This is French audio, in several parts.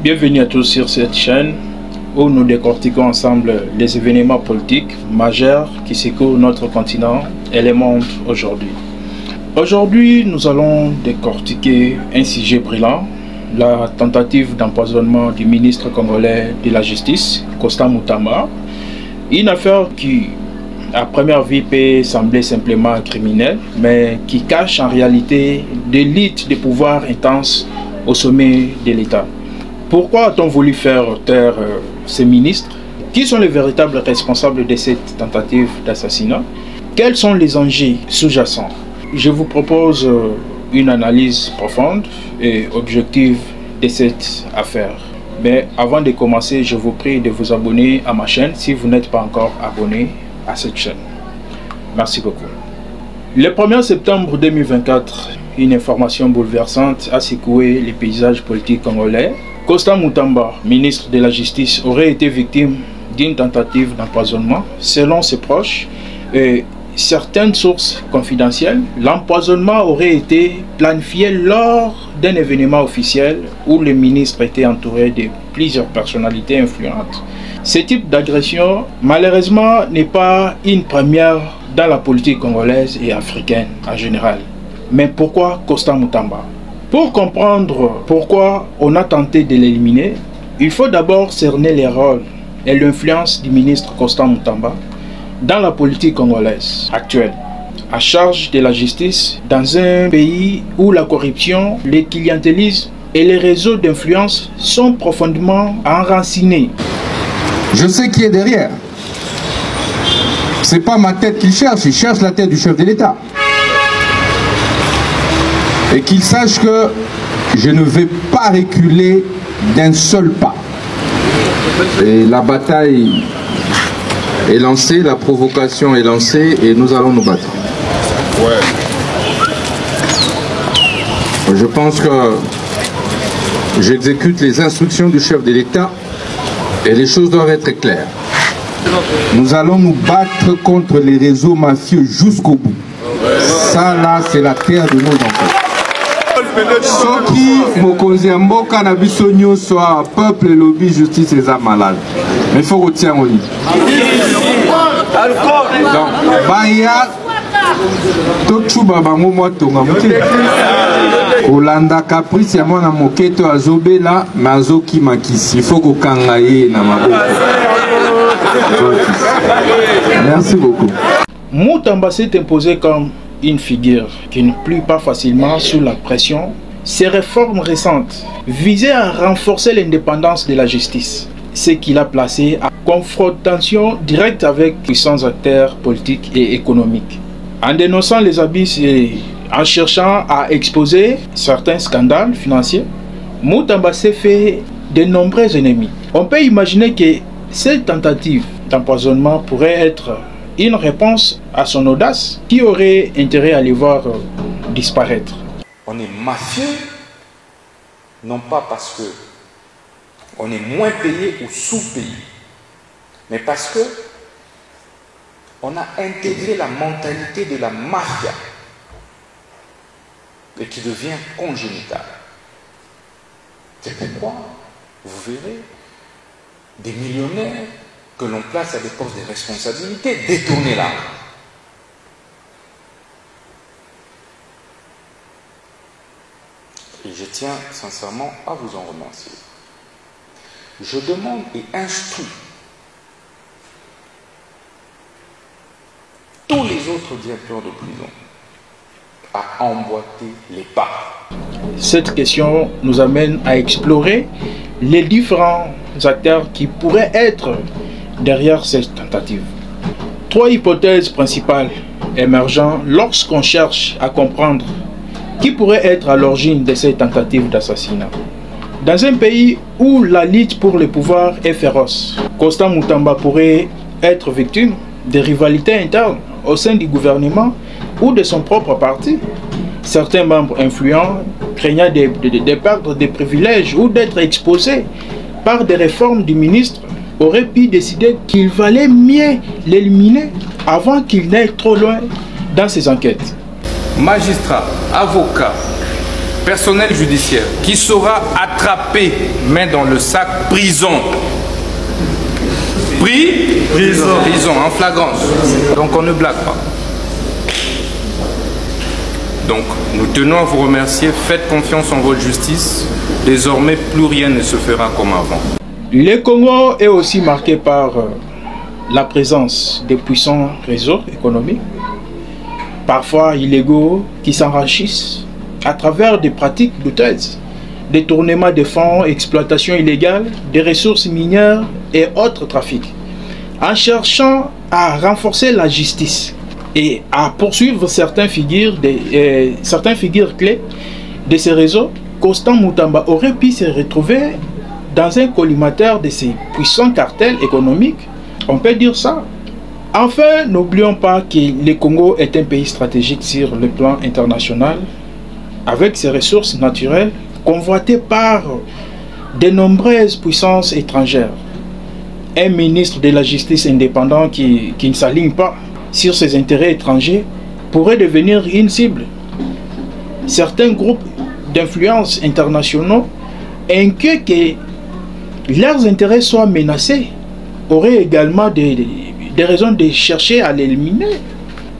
Bienvenue à tous sur cette chaîne où nous décortiquons ensemble les événements politiques majeurs qui secouent notre continent et le monde aujourd'hui. Aujourd'hui, nous allons décortiquer un sujet brillant, la tentative d'empoisonnement du ministre congolais de la Justice, Constant Mutamba. Une affaire qui, à première vue, peut sembler simplement criminelle, mais qui cache en réalité des luttes de pouvoir intenses au sommet de l'État. Pourquoi a-t-on voulu faire taire ces ministres? Qui sont les véritables responsables de cette tentative d'assassinat? Quels sont les enjeux sous-jacents? Je vous propose une analyse profonde et objective de cette affaire. Mais avant de commencer, je vous prie de vous abonner à ma chaîne si vous n'êtes pas encore abonné à cette chaîne. Merci beaucoup. Le 1er septembre 2024, une information bouleversante a secoué les paysages politiques congolais. Constant Mutamba, ministre de la Justice, aurait été victime d'une tentative d'empoisonnement. Selon ses proches et certaines sources confidentielles, l'empoisonnement aurait été planifié lors d'un événement officiel où le ministre était entouré de plusieurs personnalités influentes. Ce type d'agression, malheureusement, n'est pas une première dans la politique congolaise et africaine en général. Mais pourquoi Constant Mutamba? Pour comprendre pourquoi on a tenté de l'éliminer, il faut d'abord cerner les rôles et l'influence du ministre Constant Mutamba dans la politique congolaise actuelle, à charge de la justice dans un pays où la corruption, le clientélisme et les réseaux d'influence sont profondément enracinés. Je sais qui est derrière. C'est pas ma tête qu'il cherche, il cherche la tête du chef de l'État. Et qu'il sache que je ne vais pas reculer d'un seul pas. Et la bataille est lancée, la provocation est lancée et nous allons nous battre. Je pense que j'exécute les instructions du chef de l'État et les choses doivent être claires. Nous allons nous battre contre les réseaux mafieux jusqu'au bout. Ça là, c'est la terre de nos enfants. Soki mokonzi ya mboka na biso nyonso a peuple lobby justice eza malade. Mais il faut retirer au lit. Donc baya tochuba bango motonga muke. Olanda caprice ya mwana moketo azobela mazoki makisi. Il faut ko kanga ye na maboko. Merci beaucoup. Mutamba s'est imposé comme une figure qui ne plie pas facilement sous la pression. Ces réformes récentes visaient à renforcer l'indépendance de la justice, ce qu'il a placé en confrontation directe avec puissants acteurs politiques et économiques. En dénonçant les abus et en cherchant à exposer certains scandales financiers, Mutamba s'est fait de nombreux ennemis. On peut imaginer que cette tentative d'empoisonnement pourrait être une réponse à son audace. Qui aurait intérêt à les voir disparaître? On est mafieux, non pas parce que on est moins payé ou sous-payé, mais parce que on a intégré la mentalité de la mafia et qui devient congénitale. C'est pourquoi vous verrez des millionnaires que l'on place à des postes de responsabilité détourner l'argent. Et je tiens sincèrement à vous en remercier. Je demande et instruis tous les autres directeurs de prison à emboîter les pas. Cette question nous amène à explorer les différents acteurs qui pourraient être derrière cette tentative. Trois hypothèses principales émergent lorsqu'on cherche à comprendre qui pourrait être à l'origine de cette tentative d'assassinat. Dans un pays où la lutte pour le pouvoir est féroce, Constant Mutamba pourrait être victime de rivalités internes au sein du gouvernement ou de son propre parti. Certains membres influents craignant de perdre des privilèges ou d'être exposés par des réformes du ministre auraient pu décider qu'il valait mieux l'éliminer avant qu'il n'aille trop loin dans ses enquêtes. Magistrats, avocats, personnel judiciaire qui sera attrapé, main dans le sac, prison. Prison, en flagrance. Donc on ne blague pas. Donc nous tenons à vous remercier, faites confiance en votre justice. Désormais, plus rien ne se fera comme avant. Le Congo est aussi marqué par la présence de puissants réseaux économiques, parfois illégaux, qui s'enrichissent à travers des pratiques douteuses, détournement de fonds, exploitation illégale des ressources minières et autres trafics, en cherchant à renforcer la justice et à poursuivre certaines figures clés de ces réseaux. Constant Mutamba aurait pu se retrouver dans un collimateur de ces puissants cartels économiques, on peut dire ça. Enfin, n'oublions pas que le Congo est un pays stratégique sur le plan international, avec ses ressources naturelles convoitées par de nombreuses puissances étrangères. Un ministre de la justice indépendant qui ne s'aligne pas sur ses intérêts étrangers pourrait devenir une cible. Certains groupes d'influence internationaux, inquiets que leurs intérêts soient menacés, auraient également des raisons de chercher à l'éliminer.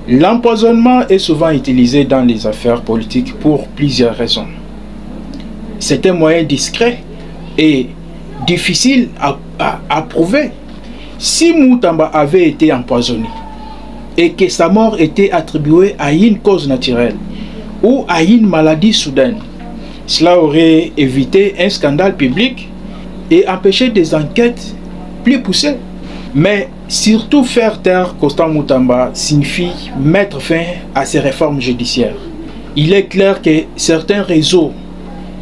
L'empoisonnement est souvent utilisé dans les affaires politiques pour plusieurs raisons. C'est un moyen discret et difficile à prouver. Si Mutamba avait été empoisonné et que sa mort était attribuée à une cause naturelle ou à une maladie soudaine, cela aurait évité un scandale public et empêché des enquêtes plus poussées. Mais surtout faire taire Constant Mutamba signifie mettre fin à ces réformes judiciaires. Il est clair que certains réseaux,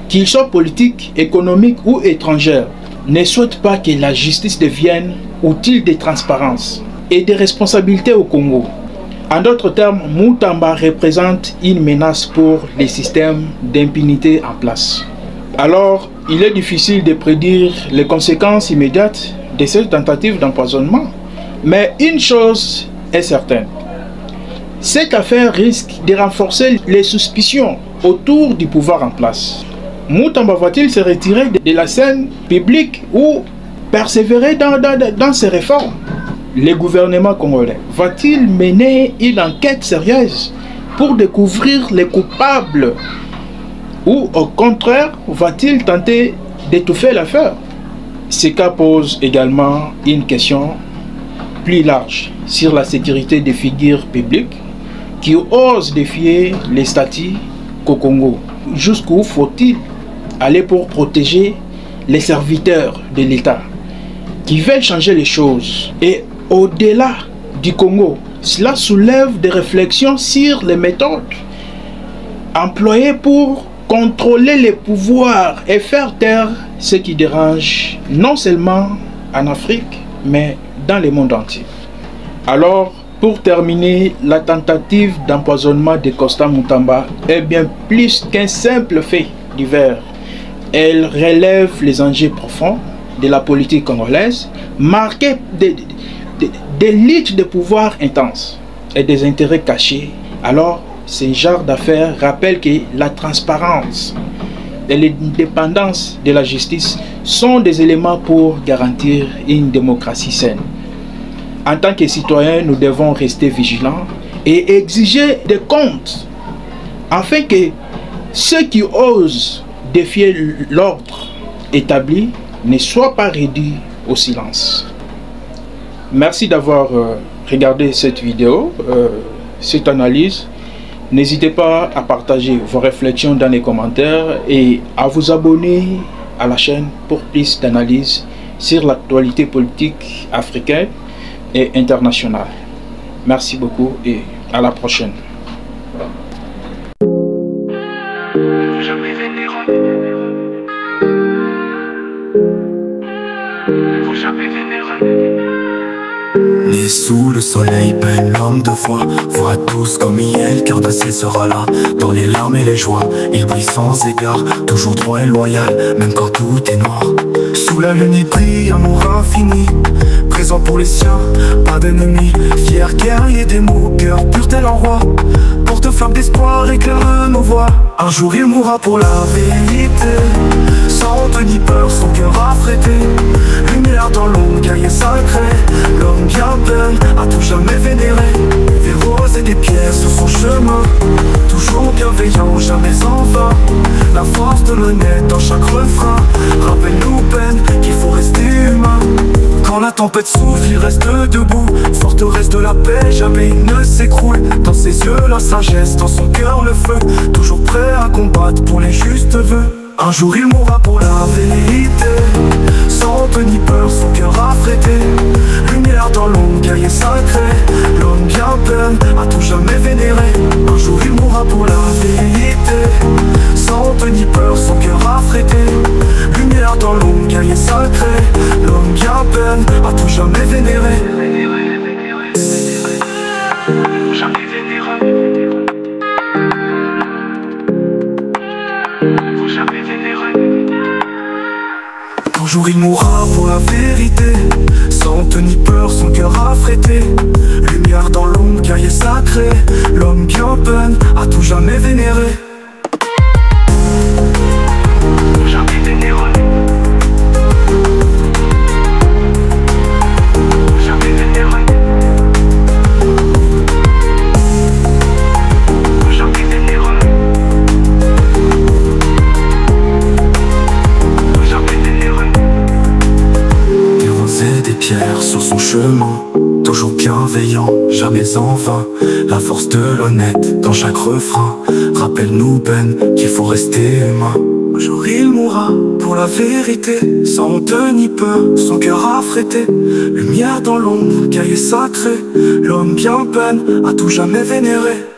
qu'ils soient politiques, économiques ou étrangers, ne souhaitent pas que la justice devienne outil de transparence et de responsabilité au Congo. En d'autres termes, Mutamba représente une menace pour les systèmes d'impunité en place. Alors, il est difficile de prédire les conséquences immédiates de cette tentative d'empoisonnement. Mais une chose est certaine, cette affaire risque de renforcer les suspicions autour du pouvoir en place. Mutamba va-t-il se retirer de la scène publique ou persévérer dans ses réformes? Le gouvernement congolais va-t-il mener une enquête sérieuse pour découvrir les coupables ou au contraire va-t-il tenter d'étouffer l'affaire? Ce cas pose également une question plus large sur la sécurité des figures publiques qui osent défier les statuts au Congo. Jusqu'où faut-il aller pour protéger les serviteurs de l'État qui veulent changer les choses? Et au-delà du Congo, cela soulève des réflexions sur les méthodes employées pour contrôler les pouvoirs et faire taire ce qui dérange non seulement en Afrique, mais dans le monde entier. Alors, pour terminer, la tentative d'empoisonnement de Constant Mutamba est bien plus qu'un simple fait divers. Elle relève les enjeux profonds de la politique congolaise, marquée des luttes de pouvoir intenses et des intérêts cachés. Alors, ce genre d'affaires rappelle que la transparence et l'indépendance de la justice sont des éléments pour garantir une démocratie saine. En tant que citoyens, nous devons rester vigilants et exiger des comptes afin que ceux qui osent défier l'ordre établi ne soient pas réduits au silence. Merci d'avoir regardé cette vidéo, cette analyse. N'hésitez pas à partager vos réflexions dans les commentaires et à vous abonner à la chaîne pour plus d'analyses sur l'actualité politique africaine et internationale. Merci beaucoup et à la prochaine. Né sous le soleil, belle l'homme de foi, voit tous comme Miel, car d'acier sera là. Dans les larmes et les joies, il brille sans égard, toujours droit et loyal, même quand tout est noir. Sous la lune il brille, amour infini, présent pour les siens, pas d'ennemis, fier guerrier des mots, cœur pur tel en roi, porte-flamme d'espoir éclaire nos voix. Un jour il mourra pour la vérité, sans honte ni peur, son cœur affrété, lumière dans l'ombre, guerrier sacré, l'homme bien belle, à tout jamais vénéré, des roses et des pierres sur son chemin, toujours bienveillant, jamais en vain, la force de l'honnête dans chaque refrain, rappelle-nous peine qu'il faut rester humain. Quand la tempête souffle, il reste debout, forteresse de la paix, jamais il ne s'écroule. Dans ses yeux la sagesse, dans son cœur le feu, toujours prêt à combattre pour les justes vœux. Un jour il mourra pour la vérité, sans honte ni peur, son cœur affrété, lumière dans l'ombre, guerrier sacré, l'homme bien peine, à tout jamais vénéré. Un jour il mourra pour la vérité, sans honte ni peur, son cœur affrété, lumière dans l'ombre, guerrier sacré, l'homme bien peine, à tout jamais vénéré. Jamais vénéré. Jamais vénéré. Un jour il mourra pour la vérité, sans honte ni peur, son cœur affrété, lumière dans l'ombre, guerrier sacré, l'homme bien peine, à tout jamais vénéré. Jamais vénéré. Jamais vénéré. Jamais vénéré. Des pierres sur son chemin, toujours bienveillant, jamais en vain, la force de l'honnête dans chaque refrain, rappelle-nous peine qu'il faut rester humain. Un jour il mourra pour la vérité, sans honte ni peur, son cœur affrété, lumière dans l'ombre, guerrier sacré, l'homme bien peine, à tout jamais vénéré.